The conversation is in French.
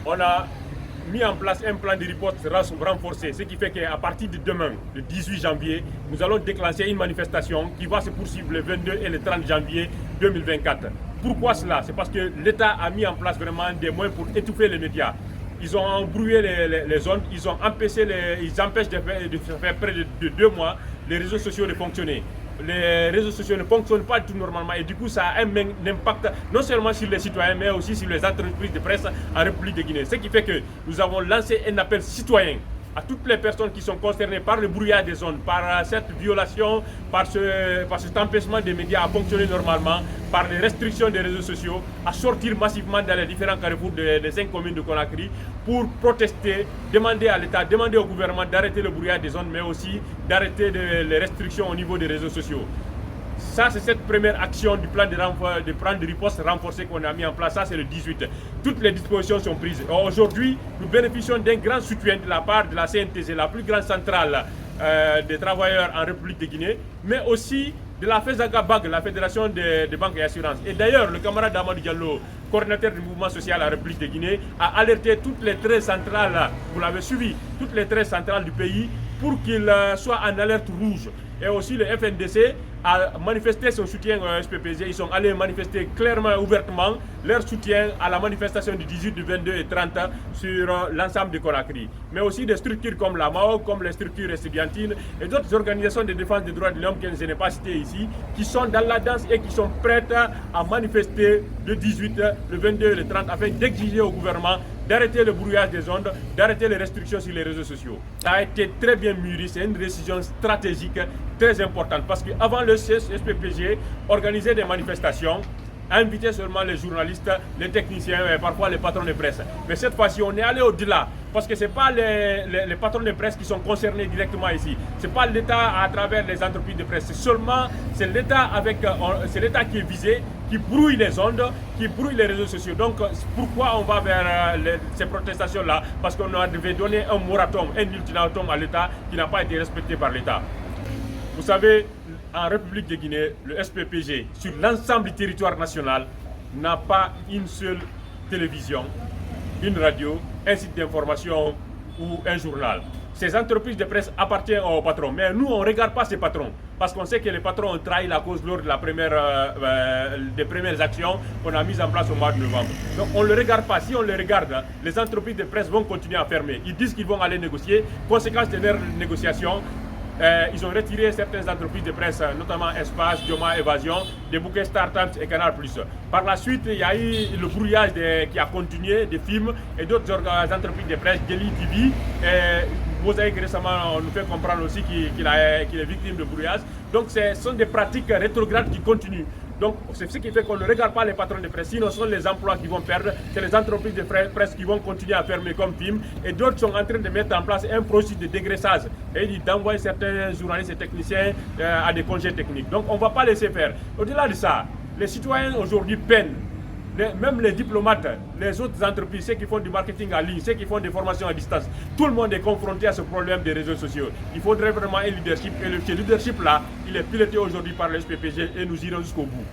on a mis en place un plan de riposte renforcé, ce qui fait qu'à partir de demain, le 18 janvier, nous allons déclencher une manifestation qui va se poursuivre le 22 et le 30 janvier 2024. Pourquoi cela? C'est parce que l'État a mis en place vraiment des moyens pour étouffer les médias. Ils ont embrouillé les zones, ils empêchent de faire près de 2 mois les réseaux sociaux de fonctionner. Les réseaux sociaux ne fonctionnent pas tout normalement et du coup ça a un impact non seulement sur les citoyens mais aussi sur les entreprises de presse en République de Guinée. Ce qui fait que nous avons lancé un appel citoyen à toutes les personnes qui sont concernées par le brouillage des zones, par cette violation, par cet empêchement des médias à fonctionner normalement, par les restrictions des réseaux sociaux, à sortir massivement dans les différents carrefours des 5 communes de Conakry pour protester, demander à l'État, demander au gouvernement d'arrêter le brouillage des zones, mais aussi d'arrêter les restrictions au niveau des réseaux sociaux. Ça, c'est cette première action du plan de riposte renforcé qu'on a mis en place. Ça, c'est le 18. Toutes les dispositions sont prises. Aujourd'hui, nous bénéficions d'un grand soutien de la part de la CNTG, la plus grande centrale des travailleurs en République de Guinée, mais aussi de la FESAGA-BAG, la Fédération des banques et assurances. Et d'ailleurs, le camarade Amadou Diallo, coordinateur du mouvement social en République de Guinée, a alerté toutes les 13 centrales, vous l'avez suivi, toutes les 13 centrales du pays pour qu'ils soient en alerte rouge. Et aussi le FNDC a manifesté son soutien au SPPG. Ils sont allés manifester clairement et ouvertement leur soutien à la manifestation du 18, du 22 et 30 sur l'ensemble de Conakry. Mais aussi des structures comme la MAO, comme les structures estudiantines et d'autres organisations de défense des droits de l'homme que je n'ai pas citées ici, qui sont dans la danse et qui sont prêtes à manifester le 18, le 22 et le 30 afin d'exiger au gouvernement d'arrêter le brouillage des ondes, d'arrêter les restrictions sur les réseaux sociaux. Ça a été très bien mûri, c'est une décision stratégique très importante parce qu'avant le SPPG organisait des manifestations, inviter seulement les journalistes, les techniciens et parfois les patrons de presse. Mais cette fois-ci, on est allé au-delà parce que ce n'est pas les patrons de presse qui sont concernés directement ici. Ce n'est pas l'État à travers les entreprises de presse. C'est l'État qui est visé, qui brouille les ondes, qui brouille les réseaux sociaux. Donc, pourquoi on va vers ces protestations-là? Parce qu'on devait donner un moratorium, un ultimatum à l'État qui n'a pas été respecté par l'État. Vous savez, en République de Guinée, le SPPG, sur l'ensemble du territoire national, n'a pas une seule télévision, une radio, un site d'information ou un journal. Ces entreprises de presse appartiennent aux patrons, mais nous, on ne regarde pas ces patrons, parce qu'on sait que les patrons ont trahi la cause lors de des premières actions qu'on a mises en place au mois de novembre. Donc on ne le regarde pas. Si on le regarde, les entreprises de presse vont continuer à fermer. Ils disent qu'ils vont aller négocier. Conséquence de leurs négociations, ils ont retiré certaines entreprises de presse, notamment Espace, Dioma, Évasion, des bouquets Startups et Canal+. Par la suite, il y a eu le brouillage qui a continué, des films et d'autres entreprises de presse, Delhi TV. Mosaïque récemment, on nous fait comprendre aussi qu'il est victime de brouillage. Donc ce sont des pratiques rétrogrades qui continuent. Donc c'est ce qui fait qu'on ne regarde pas les patrons de presse, sinon ce sont les emplois qui vont perdre, c'est les entreprises de presse qui vont continuer à fermer comme film, et d'autres sont en train de mettre en place un processus de dégraissage et d'envoyer certains journalistes et techniciens à des congés techniques. Donc on ne va pas laisser faire. Au-delà de ça, les citoyens aujourd'hui peinent. Même les diplomates, les autres entreprises, ceux qui font du marketing en ligne, ceux qui font des formations à distance, tout le monde est confronté à ce problème des réseaux sociaux. Il faudrait vraiment un leadership, et ce leadership-là, il est piloté aujourd'hui par le SPPG et nous irons jusqu'au bout.